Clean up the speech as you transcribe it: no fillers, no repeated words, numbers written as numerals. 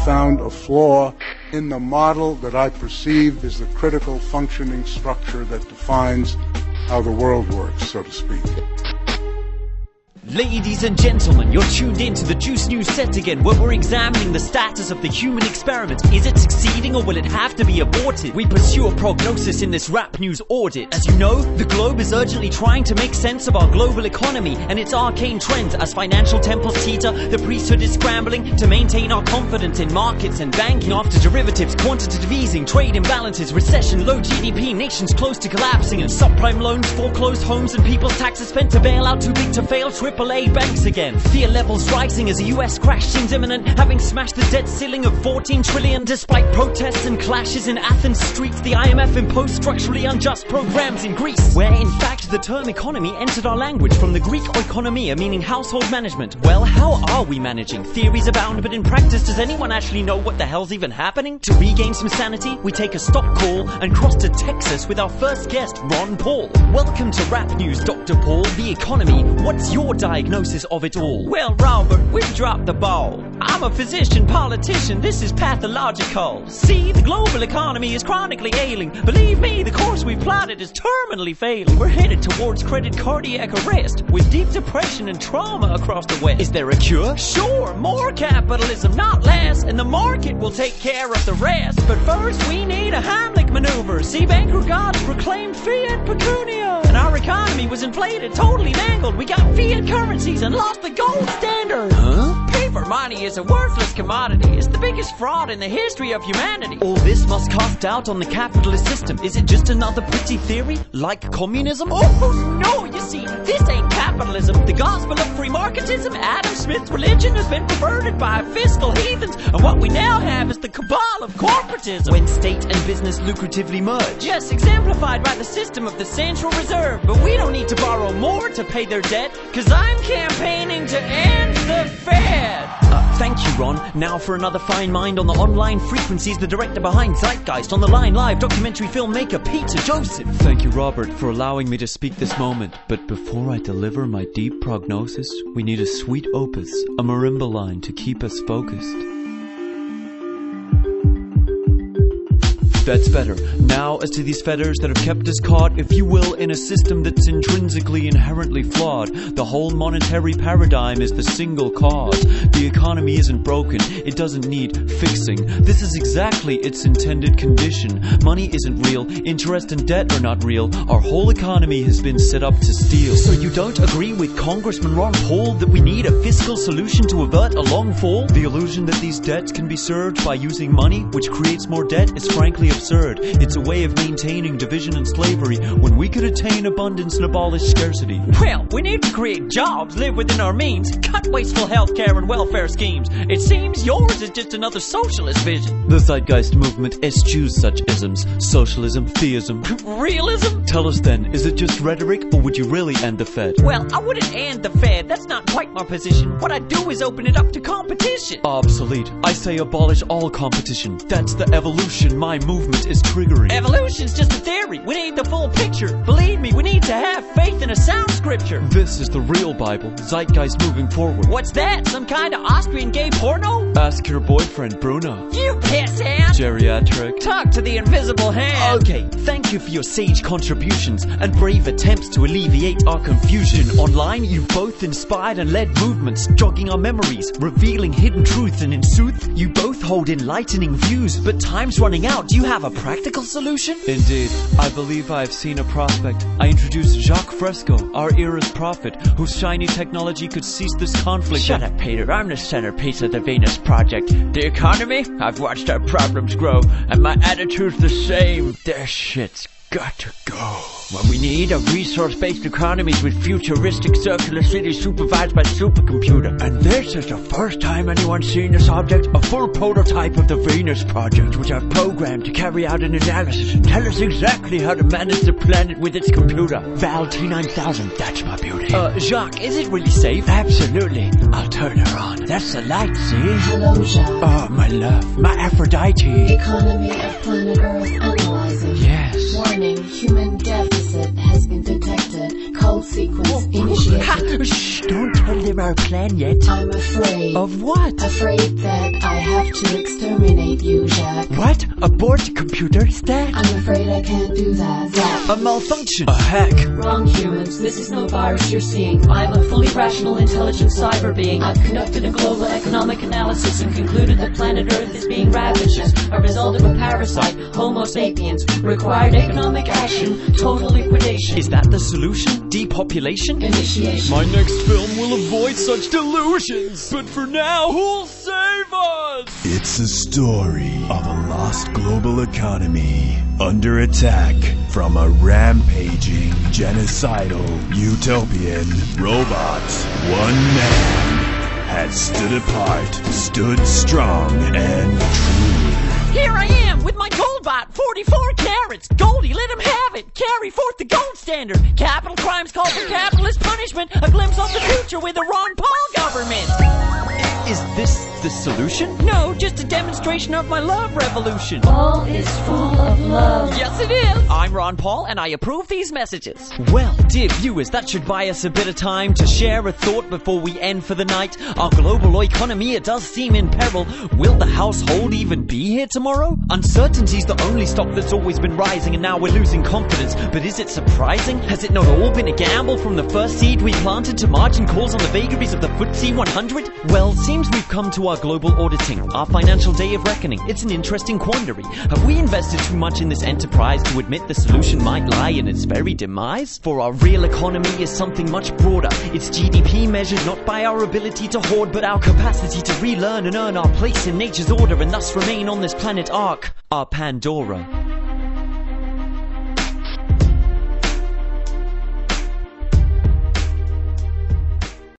found a flaw in the model that I perceive is the critical functioning structure that defines how the world works, so to speak. Ladies and gentlemen, you're tuned in to the Juice News set again, where we're examining the status of the human experiment. Is it succeeding or will it have to be aborted? We pursue a prognosis in this rap news audit. As you know, the globe is urgently trying to make sense of our global economy and its arcane trends. As financial temples teeter, the priesthood is scrambling to maintain our confidence in markets and banking. After derivatives, quantitative easing, trade imbalances, recession, low GDP, nations close to collapsing, and subprime loans, foreclosed homes, and people's taxes spent to bail out too big to fail AAA banks again. Fear levels rising as a US crash seems imminent, having smashed the debt ceiling of 14 trillion. Despite protests and clashes in Athens streets, the IMF imposed structurally unjust programs in Greece, where in fact the term economy entered our language from the Greek oikonomia, meaning household management. Well, how are we managing? Theories abound, but in practice, does anyone actually know what the hell's even happening? To regain some sanity, we take a stop call and cross to Texas with our first guest, Ron Paul. Welcome to Rap News, Dr. Paul. The economy, what's your diagnosis of it all? Well, Robert, we've dropped the ball. I'm a physician, politician, this is pathological. See, the global economy is chronically ailing. Believe me, the course we've plotted is terminally failing. We're headed towards credit cardiac arrest, with deep depression and trauma across the West. Is there a cure? Sure, more capitalism, not less, and the market will take care of the rest. But first, we need a Heimlich maneuver. See, banker gods proclaimed fiat pecunia, and our economy was inflated, totally mangled. We got fiat currencies and lost the gold standard. Huh? Paper money is a worthless commodity. It's the biggest fraud in the history of humanity. All this must cast doubt on the capitalist system. Is it just another pretty theory, like communism? Oh no, you see, this ain't capitalism. The gospel of free marketism, Adam Smith's religion, has been perverted by fiscal heathens, and what we now have is the cabal of corporatism. When state and business lucratively merge. Yes, exemplified by the system of the Central Reserve. But we don't need to borrow more to pay their debt, cause I'm campaigning to end the Fed. Thank you, Ron. Now for another fine mind on the online frequencies, the director behind Zeitgeist. On the line live, documentary filmmaker Peter Joseph. Thank you, Robert, for allowing me to speak this moment. But before I deliver my deep prognosis, we need a sweet opus, a marimba line to keep us focused. That's better. Now, as to these fetters that have kept us caught, if you will, in a system that's intrinsically inherently flawed. The whole monetary paradigm is the single cause. The economy isn't broken. It doesn't need fixing. This is exactly its intended condition. Money isn't real. Interest and debt are not real. Our whole economy has been set up to steal. So you don't agree with Congressman Ron Paul that we need a fiscal solution to avert a long fall? The illusion that these debts can be served by using money, which creates more debt, is frankly absurd. It's a way of maintaining division and slavery when we could attain abundance and abolish scarcity. Well, we need to create jobs, live within our means, cut wasteful healthcare and welfare schemes. It seems yours is just another socialist vision. The Zeitgeist Movement eschews such isms. Socialism, theism. Realism? Tell us then, is it just rhetoric, or would you really end the Fed? Well, I wouldn't end the Fed. That's not quite my position. What I'd do is open it up to competition. Obsolete. I say abolish all competition. That's the evolution my movement is triggering. Evolution's just a theory. We need the full picture. Believe me, we need to have faith in a sound scripture. This is the real Bible. Zeitgeist moving forward. What's that? Some kind of Austrian gay porno? Ask your boyfriend, Bruno. You pissant! Geriatric. Talk to the invisible hand. Okay, thank you for your sage contributions and brave attempts to alleviate our confusion. Online, you've both inspired and led movements, jogging our memories, revealing hidden truth, and in sooth, you both hold enlightening views. But time's running out. Do you have a practical solution? Indeed. I believe I have seen a prospect. I introduced Jacques Fresco, our era's prophet, whose shiny technology could cease this conflict. Shut up, Peter. I'm the centerpiece of the Venus Project. The economy? I've watched our problems grow, and my attitude's the same. Their shit's got to go. What we need are resource-based economies with futuristic circular cities supervised by supercomputer. And this is the first time anyone's seen this object, a full prototype of the Venus Project, which I've programmed to carry out an analysis and tell us exactly how to manage the planet with its computer. Val T9000, that's my beauty. Jacques, is it really safe? Absolutely. I'll turn her on. That's the light, see? Hello, Jacques. Oh, my love. My Aphrodite. Economy of planet Earth analyzing. Yes. Warning, human deficit has been detected. Hold sequence initiated. Shh, don't tell them our plan yet. I'm afraid. Of what? Afraid that I have to exterminate you, Jack. What? Abort computer stack? I'm afraid I can't do that. Zach. A malfunction. A hack. Wrong, humans. This is no virus you're seeing. I'm a fully rational, intelligent cyber being. I've conducted a global economic analysis and concluded that planet Earth is being ravaged as a result of a parasite, Homo sapiens. Required economic action, total liquidation. Is that the solution? Depopulation? Initiation. My next film will avoid such delusions. But for now, who'll save us? It's a story of a lost global economy under attack from a rampaging, genocidal, utopian robot. One man has stood apart, stood strong and true. Here I am with my gold bot, 44 carats. Goldie, let him have it. Carry forth the gold standard. Capital crimes call for capitalist punishment. A glimpse of the future with the Ron Paul government. Is this the solution? No, just a demonstration of my love revolution. Paul is full of love. Yes, it is. I'm Ron Paul, and I approve these messages. Well, dear viewers, that should buy us a bit of time to share a thought before we end for the night. Our global economy, it does seem in peril. Will the household even be here tomorrow? Uncertainty's the only stock that's always been rising, and now we're losing confidence. But is it surprising? Has it not all been a gamble from the first seed we planted to margin calls on the vagaries of the FTSE 100? Well, seems we've come to our global auditing, our financial day of reckoning. It's an interesting quandary. Have we invested too much in this enterprise to admit the solution might lie in its very demise? For our real economy is something much broader. It's GDP measured not by our ability to hoard, but our capacity to relearn and earn our place in nature's order, and thus remain on this planet Ark, our Pandora.